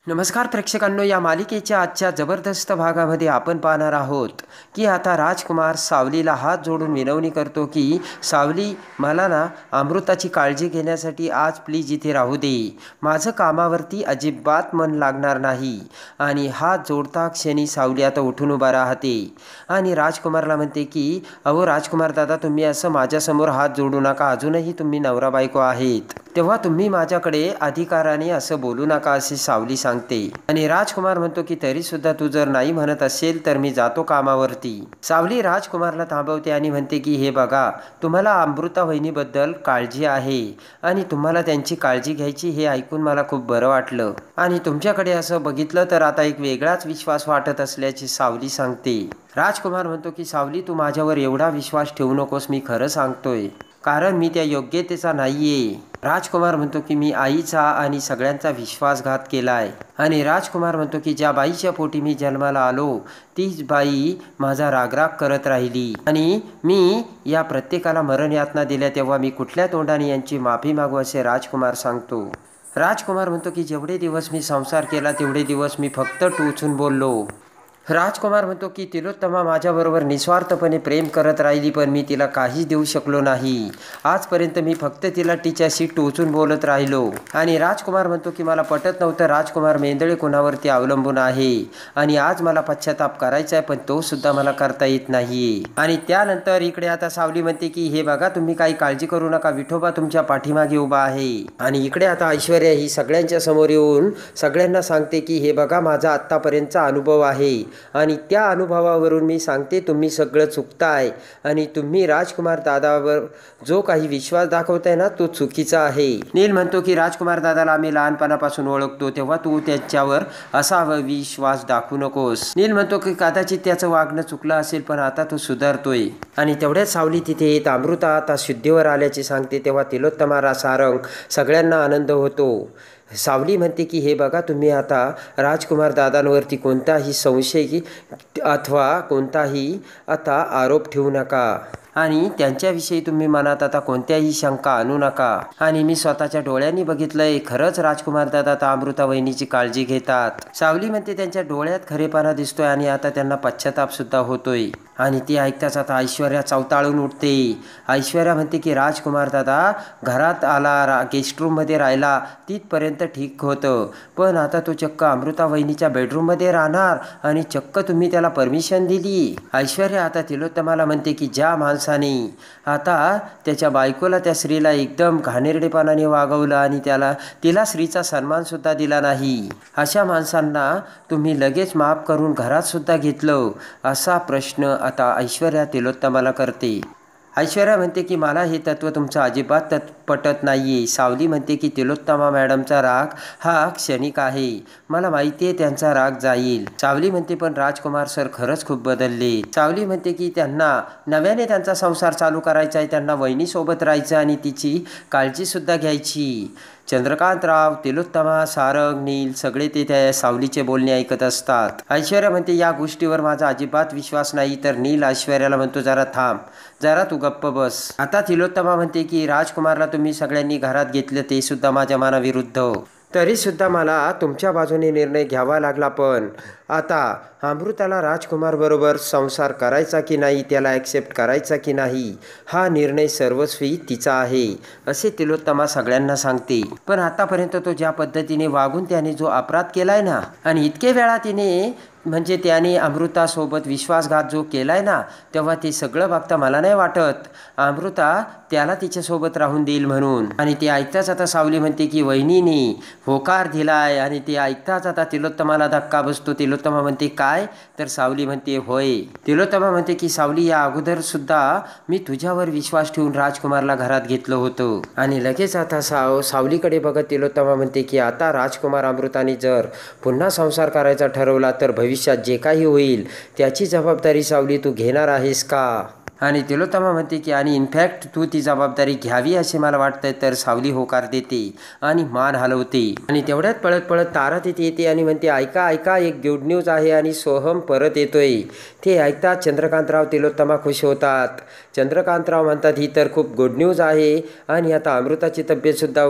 नमस्कार प्रेक्षकांनो, या मालिकेच्या आजच्या जबरदस्त भागामध्ये आपण पाहणार आहोत की आता राजकुमार सावलीला हात जोडून विनवणी करतो की सावली, मला ना अमृताची काळजी घेण्यासाठी आज प्लीज इथे राहू दे. माझं कामावरती अजिबात मन लागणार नाही. आणि हात जोडता क्षणी सावली आता उठून उभा राहते आणि राजकुमारला म्हणते की अहो राजकुमार दादा, तुम्ही असं माझ्यासमोर हात जोडू नका. अजूनही तुम्ही नवरा बायको आहेत, तेव्हा तुम्ही माझ्याकडे अधिकाराने असं बोलू नका, असे सावली सांगते. आणि राजकुमार म्हणतो की तरी सुद्धा तू जर नाही म्हणत असेल तर मी जातो कामावरती. सावली राजकुमारला थांबवते आणि म्हणते की हे बघा, तुम्हाला अमृता वहिनीबद्दल काळजी आहे आणि तुम्हाला त्यांची काळजी घ्यायची हे ऐकून मला खूप बरं वाटलं. आणि तुमच्याकडे असं बघितलं तर आता एक वेगळाच विश्वास वाटत असल्याची सावली सांगते. राजकुमार म्हणतो की सावली, तू माझ्यावर एवढा विश्वास ठेवू नकोस, मी खरं सांगतोय, कारण मी त्या योग्यतेचा नाहीये. राजकुमार म्हणतो की मी आईचा आणि सगळ्यांचा विश्वासघात केलाय. आणि राजकुमार म्हणतो की ज्या बाईच्या पोटी मी जन्माला आलो तीच बाई माझा रागराग करत राहिली आणि मी या प्रत्येकाला मरण यातना दिल्या, तेव्हा मी कुठल्या तोंडाने यांची माफी मागू, असे राजकुमार सांगतो. राजकुमार म्हणतो की जेवढे दिवस मी संसार केला तेवढे दिवस मी फक्त टोचून बोललो. राजकुमार म्हणतो की तिलोत्तमा माझ्याबरोबर निस्वार्थपणे प्रेम करत राहिली, पण मी तिला काहीच देऊ शकलो नाही. आजपर्यंत मी फक्त तिला तिच्याशी टोचून बोलत राहिलो. आणि राजकुमार म्हणतो की मला पटत नव्हतं राजकुमार मेंदळे कोणावरती अवलंबून आहे आणि आज मला पश्चाताप करायचा आहे, पण तो सुद्धा मला करता येत नाहीये. आणि त्यानंतर इकडे आता सावली म्हणते की हे बघा, तुम्ही काही काळजी करू नका, विठोबा तुमच्या पाठीमागे उभा आहे. आणि इकडे आता ऐश्वर्या ही सगळ्यांच्या समोर येऊन सगळ्यांना सांगते की हे बघा, माझा आत्तापर्यंतचा अनुभव आहे आणि त्या अनुभवावरून मी सांगते, तुम्ही सगळं चुकताय आणि तुम्ही राजकुमार दादावर जो काही विश्वास दाखवताय ना तो चुकीचा आहे. नील म्हणतो की राजकुमार दादाला आम्ही लहानपणापासून ओळखतो, तेव्हा तू त्याच्यावर असा विश्वास दाखवू नकोस. नील म्हणतो की कदाचित त्याचं वागणं चुकलं असेल, पण आता तो सुधारतोय. आणि तेवढ्याच सावली तिथे येत अमृता आता शुद्धीवर आल्याचे सांगते, तेव्हा तिलोत्तमा सारंग सगळ्यांना आनंद होतो. सावली म्हणते की हे बघा, तुम्ही आता राजकुमार दादांवरती कोणताही संशय अथवा कोणताही आता आरोप ठेवू नका आणि त्यांच्याविषयी तुम्ही मनात आता कोणत्याही शंका आणू नका. आणि मी स्वतःच्या डोळ्यांनी बघितलंय, खरंच राजकुमार दादा आता अमृता वहिनीची काळजी घेतात. सावली म्हणते त्यांच्या डोळ्यात खरेपणा दिसतोय आणि आता त्यांना पश्चाताप सुद्धा होतोय. आणि ती ऐकताच आता ऐश्वर्या चवताळून उठते. ऐश्वर्या म्हणते की राजकुमार दादा घरात आला, गेस्ट रूममध्ये राहिला तिथपर्यंत ठीक होतं, पण आता तो चक्क अमृता वहिनीच्या बेडरूममध्ये राहणार आणि चक्क तुम्ही त्याला परमिशन दिली. ऐश्वर्या आता तिलोत्तमाला म्हणते की ज्या माणसाने आता त्याच्या बायकोला, त्या स्त्रीला एकदम घाणेरडेपणाने वागवलं आणि तिला स्त्रीचा सन्मान सुद्धा दिला नाही, अशा माणसांना तुम्ही लगेच माफ करून घरात सुद्धा घेतलं, असा प्रश्न आता ऐश्वर्या तिलोत्तमाला करते. ऐश्वर्या म्हणते की मला हे तत्व तुमचं अजिबात पटत नाहीये. सावली म्हणते की तिलोत्तमा मॅडमचा राग हा क्षणिक आहे, मला माहिती आहे त्यांचा राग जाईल. सावली म्हणते पण राजकुमार सर खरंच खूप बदलले. सावली म्हणते की त्यांना नव्याने त्यांचा संसार चालू करायचा आहे, त्यांना वहिनीसोबत राहायचं आणि तिची काळजी सुद्धा घ्यायची. चंद्रकांतराव, तिलोत्तमा, सारंग, नील सगळे ते त्या सावलीचे बोलणे ऐकत असतात. ऐश्वर्या म्हणते या गोष्टीवर माझा अजिबात विश्वास नाही. तर नील ऐश्वर्याला म्हणतो जरा थांब, जरा तू गप्प बस. आता तिलोत्तमा म्हणते की राजकुमारला तुम्ही सगळ्यांनी घरात घेतलं ते सुद्धा माझ्या मनाविरुद्ध, तरी सुद्धा मला तुमच्या बाजूने निर्णय घ्यावा लागला. पण आता अमृताला राजकुमार बरोबर संसार करायचा की नाही, त्याला ॲक्सेप्ट करायचा की नाही, हा निर्णय सर्वस्वी तिचा आहे, असे तिलोत्तमा सगळ्यांना सांगते. पण आतापर्यंत तो ज्या पद्धतीने वागून त्याने जो अपराध केलाय ना, आणि इतके वेळा तिने म्हणजे त्याने अमृतासोबत विश्वासघात जो केलाय ना, तेव्हा ते सगळं बघता मला नाही वाटत अमृता त्याला तिच्यासोबत राहून देईल म्हणून. आणि ते ऐकताच आता सावली म्हणते की वहिनीने होकार दिलाय. आणि ते ऐकताच आता तिलोत्तमाला धक्का बसतो. तिलोत्तमा म्हणते काय, तर सावली म्हणते होय. तिलोत्तमा म्हणते की सावली, या अगोदर सुद्धा मी तुझ्यावर विश्वास ठेवून राजकुमारला घरात घेतलं होतं. आणि लगेच आता सावलीकडे बघत तिलोत्तमा म्हणते की आता राजकुमार अमृताने जर पुन्हा संसार करायचा ठरवला तर भविष्यात जे काही होईल त्याची जबाबदारी सावली तू घेणार आहेस का. आणि तिलोत्तमा म्हणते की आणि इनफॅक्ट तू ती जबाबदारी घ्यावी असे मला वाटतं. तर सावली होकार देते आणि मान हलवते. आणि तेवढ्यात पळत पळत तारा तिथे येते आणि म्हणते ऐका ऐका, एक गुड न्यूज आहे आणि सोहम परत येतोय. ते ऐकतात चंद्रकांतराव तिलोत्तमा खुश होतात. चंद्रकांतराव म्हणतात ही तर खूप गुड न्यूज आहे आणि आता अमृताची तब्येतसुद्धा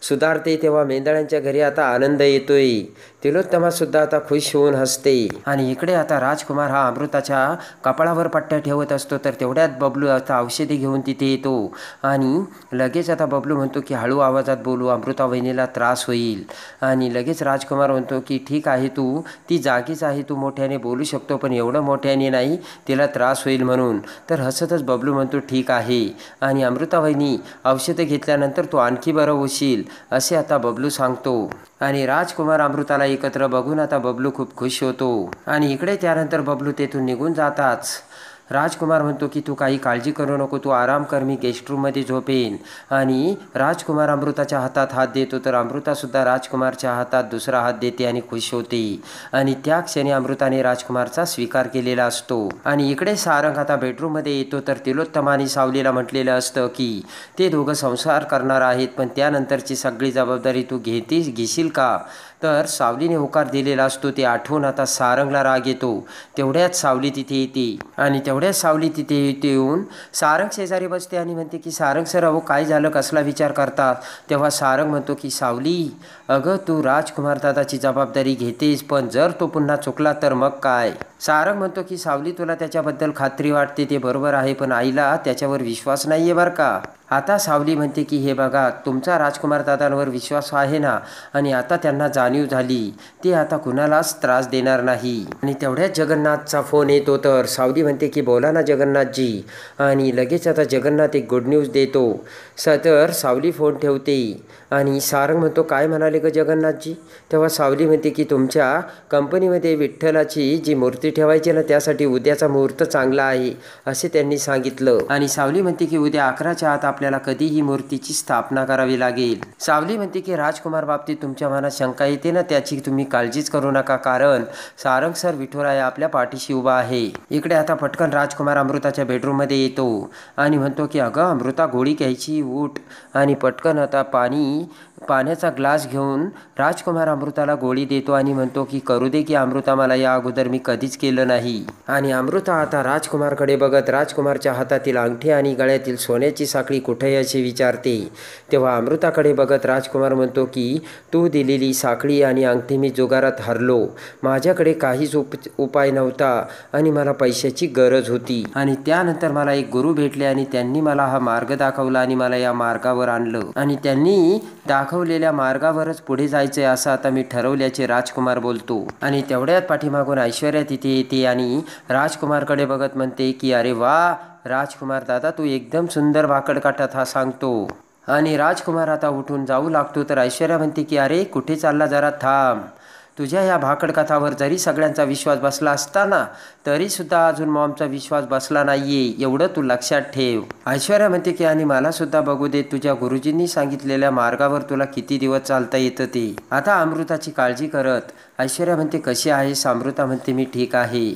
सुधारते. तेव्हा मेंदळ्यांच्या घरी आता आनंद येतोय. तिलोत्तमासुद्धा आता खुश होऊन हसते. आणि इकडे आता राजकुमार हा अमृताच्या कपाळावर पट्ट्या ठेवत असतो. तर तेवढ्यात बबलू आता औषधी घेऊन तिथे येतो आणि लगेच आता बबलू म्हणतो की हळू आवाजात बोलू, अमृता वहिनीला त्रास होईल. आणि लगेच राजकुमार म्हणतो की ठीक आहे, तू ती जागीच आहे, तू मोठ्याने बोलू शकतो पण एवढं मोठ्याने नाही, तिला त्रास होईल म्हणून. तर हसतच बबलू म्हणतो ठीक आहे आणि अमृता वहिनी औषधं घेतल्यानंतर तू आणखी बरं होशील असे आता बबलू सांगतो. आणि राजकुमार अमृताला एकत्र बघून आता बबलू खूप खुश होतो. आणि इकडे त्यानंतर बबलू तेथून निघून जाताच राजकुमार म्हणतो की तू काही काळजी करू नको, तू आराम कर, मी गेस्ट रूममध्ये झोपेन. आणि राजकुमार अमृताच्या हातात हात देतो. तर अमृतासुद्धा राजकुमारच्या हातात दुसरा हात देते आणि खुश होते. आणि त्या क्षणी अमृताने राजकुमारचा स्वीकार केलेला असतो. आणि इकडे सारंग आता बेडरूममध्ये येतो. तर तिलोत्तमा आणि सावलीला म्हटलेलं असतं की ते दोघं संसार करणार आहेत पण त्यानंतरची सगळी जबाबदारी तू घेशील का. तर सावलीने होकार दिलेला असतो. ते आठवून आता सारंगला राग येतो. तेवढ्यात सावली तिथे येते आणि तेवढ्याच सावली तिथे येऊन सारंग शेजारी बसते आणि म्हणते की सारंग सर, अहो काय झालं, कसला विचार करतात. तेव्हा सारंग म्हणतो की सावली, अगं तू राजकुमार दादाची जबाबदारी घेतेस पण जर तो पुन्हा चुकला तर मग काय. सारंग म्हणतो की सावली, तुला त्याच्याबद्दल खात्री वाटते ते बरोबर आहे पण आईला त्याच्यावर विश्वास नाही आहे बरं का. आता सावली म्हणते की हे बघा, तुमचा राजकुमार दादांवर विश्वास आहे ना आणि आता त्यांना जाणीव झाली, ते आता कुणालाच त्रास देणार नाही. आणि तेवढ्याच जगन्नाथचा फोन येतो. तर सावली म्हणते की बोला ना जगन्नाथजी. आणि लगेच आता जगन्नाथ एक गुड न्यूज देतो. तर सावली फोन ठेवते आणि सारंग म्हणतो काय म्हणाले ग जगन्नाथजी. तेव्हा सावली म्हणते की तुमच्या कंपनीमध्ये विठ्ठलाची जी मूर्ती ठेवायची ना त्यासाठी उद्याचा मुहूर्त चांगला आहे असे त्यांनी सांगितलं. आणि सावली म्हणते की उद्या 11च्या आत आपल्याला कधीही मूर्तीची स्थापना करावी लागेल. सावली म्हणते की राजकुमार बाबतीत तुमच्या मनात शंका येते ना, त्याची तुम्ही काळजीच करू नका, कारण सारंग सर विठुराया आपल्या पाठीशी उभा आहे. इकडे आता पटकन राजकुमार अमृताच्या बेडरूममध्ये येतो आणि म्हणतो की अगं अमृता, गोळी घ्यायची, उठ. आणि पटकन आता पाण्याचा ग्लास घेऊन राजकुमार अमृताला गोळी देतो आणि म्हणतो की करू दे की अमृता, मला या अगोदर मी कधीच केलं नाही. आणि अमृता आता राजकुमारकडे बघत राजकुमारच्या हातातील अंगठी आणि गळ्यातील सोन्याची साखळी कुठे असे विचारते. तेव्हा अमृताकडे बघत राजकुमार म्हणतो की तू दिलेली साखळी आणि अंगठी मी जुगारात हरलो, माझ्याकडे काहीच उपाय नव्हता आणि मला पैशाची गरज होती. आणि त्यानंतर मला एक गुरु भेटले आणि त्यांनी मला हा मार्ग दाखवला आणि मला या मार्गावर आणलं आणि त्यांनी दाखवलेल्या मार्गावरच पुढे जायचंय असं आता मी ठरवल्याचे राजकुमार बोलतो. आणि तेवढ्यात पाठीमागून ऐश्वर्या तिथे येते आणि राजकुमारकडे बघत म्हणते की अरे वा राजकुमार दादा, तू एकदम सुंदर भाकडकाठात हा सांगतो. आणि राजकुमार आता उठून जाऊ लागतो. तर ऐश्वर्या म्हणते की अरे कुठे चालला, जरा थांब. तुझ्या या भाकडकथावर जरी सगळ्यांचा विश्वास बसला असता ना तरीसुद्धा अजून मॉमचा विश्वास बसला नाहीये, एवढं तू लक्षात ठेव. ऐश्वर्या म्हणते की आणि मला सुद्धा बघू दे, तुझ्या गुरुजींनी सांगितलेल्या मार्गावर तुला किती दिवस चालता येतं ते. आता अमृताची काळजी करत ऐश्वर्या म्हणते कशी आहेस. अमृता म्हणते मी ठीक आहे.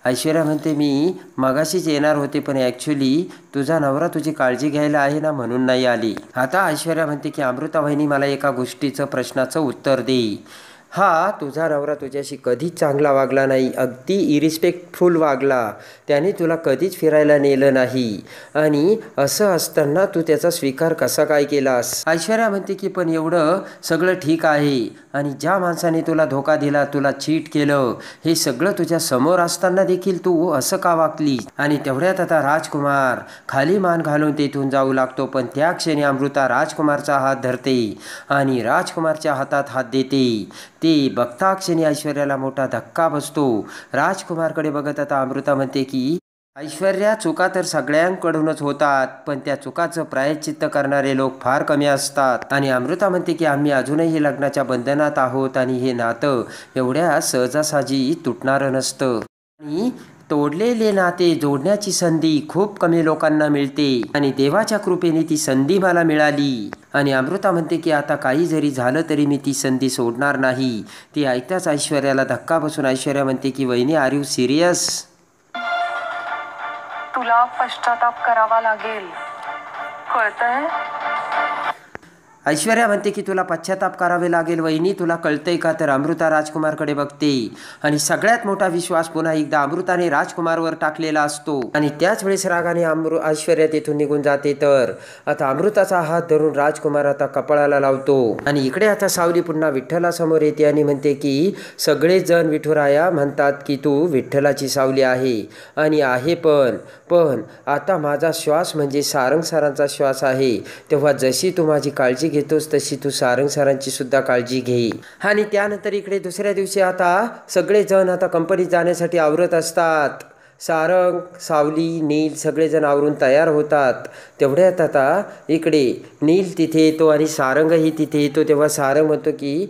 ऐश्वर्या म्हणते मी मगाशीच येणार होते पण ॲक्च्युली तुझा नवरा तुझी काळजी घ्यायला आहे ना म्हणून नाही आली. आता ऐश्वर्या म्हणते की अमृता वहिनी, मला एका गोष्टीचं प्रश्नाचं उत्तर दे. हा तुझा नवरा तुझ्याशी कधीच चांगला वागला नाही, अगदी इरिस्पेक्टफुल वागला, त्याने तुला कधीच फिरायला नेलं नाही आणि असं असताना तू त्याचा स्वीकार कसा काय केलास. ऐश्वर्या म्हणते की पण एवढं सगळं ठीक आहे आणि ज्या माणसाने तुला धोका दिला, तुला चीट केलं, हे सगळं तुझ्या समोर असताना देखील तू असं का वागली. आणि तेवढ्यात आता राजकुमार खाली मान घालून तेथून जाऊ लागतो. पण त्या क्षणी अमृता राजकुमारचा हात धरते आणि राजकुमारच्या हातात हात देते. ते बघता क्षणी ऐश्वर्याला मोठा धक्का बसतो. राजकुमारकडे बघत आता अमृता म्हणते की ऐश्वर्या, चुका तर सगळ्यांकडूनच होतात पण त्या चुकाचं प्रायश्चित्त करणारे लोक फार कमी असतात. आणि अमृता म्हणते की आम्ही अजूनही लग्नाच्या बंधनात आहोत आणि हे नातं एवढ्या सहजासहजी तुटणारं नसतं आणि तोडलेले नाते जोडण्याची संधी खूप कमी लोकांना मिळते आणि देवाच्या कृपेने ती संधी मला मिळाली. आणि अमृता म्हणते की आता काही जरी झालं तरी मी ती संधी सोडणार नाही. ती ऐकताच ऐश्वर्याला धक्का बसून ऐश्वर्या म्हणते की वहिनी, आर यू सिरियस. तुला पश्चाताप करावा लागेल, कळतंय? ऐश्वर्या म्हणते की तुला पश्चाताप करावे लागेल वहिनी, तुला कळतंय का? तर अमृता राजकुमारकडे बघते आणि सगळ्यात मोठा विश्वास पुन्हा एकदा अमृताने राजकुमारवर टाकलेला असतो आणि त्याच वेळेस रागाने ऐश्वर्या तिथून निघून जाते. तर आता अमृताचा हात धरून राजकुमार आता कपाळाला लावतो आणि इकडे आता सावली पुन्हा विठ्ठलासमोर येते आणि म्हणते की सगळेजण विठुराया म्हणतात की तू विठ्ठलाची सावली आहे आणि आहे पण आता माझा श्वास म्हणजे सारंग सरांचा श्वास आहे, तेव्हा जशी तू माझी काळजी घेतोस तशी तू सारंग सरांची सुद्धा काळजी घे. आणि त्यानंतर इकडे दुसऱ्या दिवशी आता सगळेजण आता कंपनीत जाण्यासाठी आवरत असतात. सारंग, सावली, नील सगळेजण आवरून तयार होतात. तेवढ्यात आता इकडे नील तिथे येतो आणि सारंगही तिथे येतो. तेव्हा सारंग म्हणतो की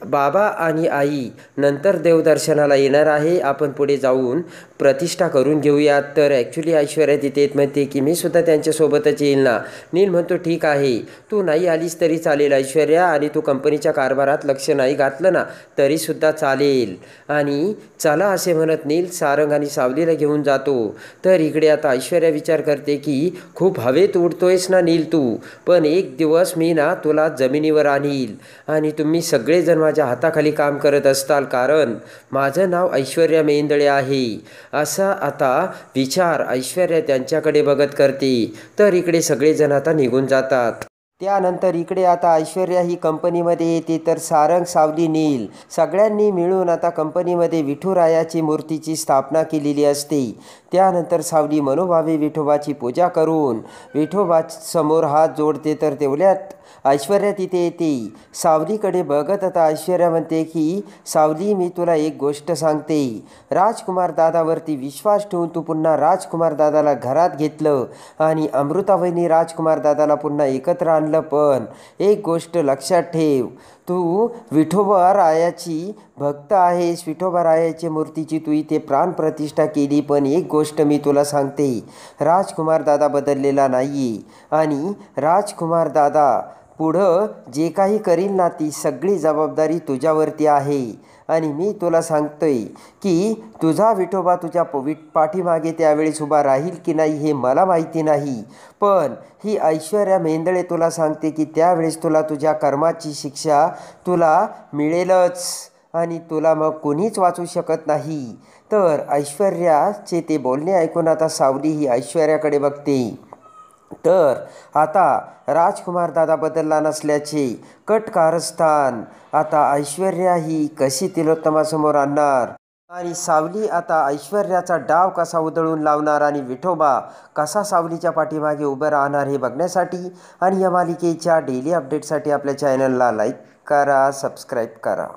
बाबा आणि आई नंतर देवदर्शनाला येणार आहे, आपण पुढे जाऊन प्रतिष्ठा करून घेऊयात. तर ॲक्च्युली ऐश्वर्या तिथे येत म्हणते की मी सुद्धा त्यांच्यासोबतच येईल ना. नील म्हणतो ठीक आहे, तू नाही आलीस तरी चालेल ऐश्वर्या, आणि तू कंपनीच्या कारभारात लक्ष नाही घातलं ना तरीसुद्धा चालेल. आणि चला असे म्हणत नील सारंग आणि सावलीला घेऊन जातो. तर इकडे आता ऐश्वर्या विचार करते की खूप हवेत उडतोयस ना नील तू, पण एक दिवस मी ना तुला जमिनीवर आणील आणि तुम्ही सगळेजण माझ्या हाताखाली काम करत असताल, कारण माझं नाव ऐश्वर्या मेंदळे आहे. असा आता विचार ऐश्वर्या त्यांच्याकडे बघत करते. तर इकडे सगळेजण आता निघून जातात. त्यानंतर इकडे आता ऐश्वर्या ही कंपनीमध्ये येते. तर सारंग, सावली, नील सगळ्यांनी मिळून आता कंपनीमध्ये विठुरायाची मूर्तीची स्थापना केलेली असते. त्यानंतर सावली मनोभावे विठोबाची पूजा करून विठोबासमोर हात जोडते. तर तेवढ्यात ऐश्वर्या तिथे येते. सावलीकडे बघत आता ऐश्वर्या म्हणते की सावली, मी तुला एक गोष्ट सांगते. राजकुमार दादावरती विश्वास ठेवून तू पुन्हा राजकुमार दादाला घरात घेतलं आणि अमृताबाईंनी राजकुमार दादाला पुन्हा एकत्र आणलं. पण एक गोष्ट लक्षात ठेव, तू विठोबा रायाची भक्त आहेस, विठोबा रायाची मूर्तीची तू इथे प्राणप्रतिष्ठा केली. पण एक गोष्ट मी तुला सांगते, राजकुमार दादा बदललेला नाही आणि राजकुमार दादा पुढं जे काही करील ना ती सगळी जबाबदारी तुझ्यावरती आहे. आणि मी तुला सांगतोय की तुझा विठोबा तुझ्या पाठीमागे त्यावेळेस उभा राहील की नाही हे मला माहिती नाही, पण ही ऐश्वर्या मेंदळे तुला सांगते की त्यावेळेस तुला तुझ्या कर्माची शिक्षा तुला मिळेलच आणि तुला मग कोणीच वाचू शकत नाही. तर ऐश्वर्याचे ते बोलणे ऐकून आता सावली ही ऐश्वर्याकडे बघते. तर आता राजकुमार दादा बदलला नसल्याचे कट कारस्थान आता ऐश्वर्या ही कशी तिलोत्तमासमोर आणणार आणि सावली आता ऐश्वर्याचा डाव कसा उधळून लावणार आणि विठोबा कसा सावलीच्या पाठीमागे उभं राहणार हे बघण्यासाठी आणि या मालिकेच्या डेली अपडेटसाठी आपल्या चॅनलला लाईक करा, सबस्क्राईब करा.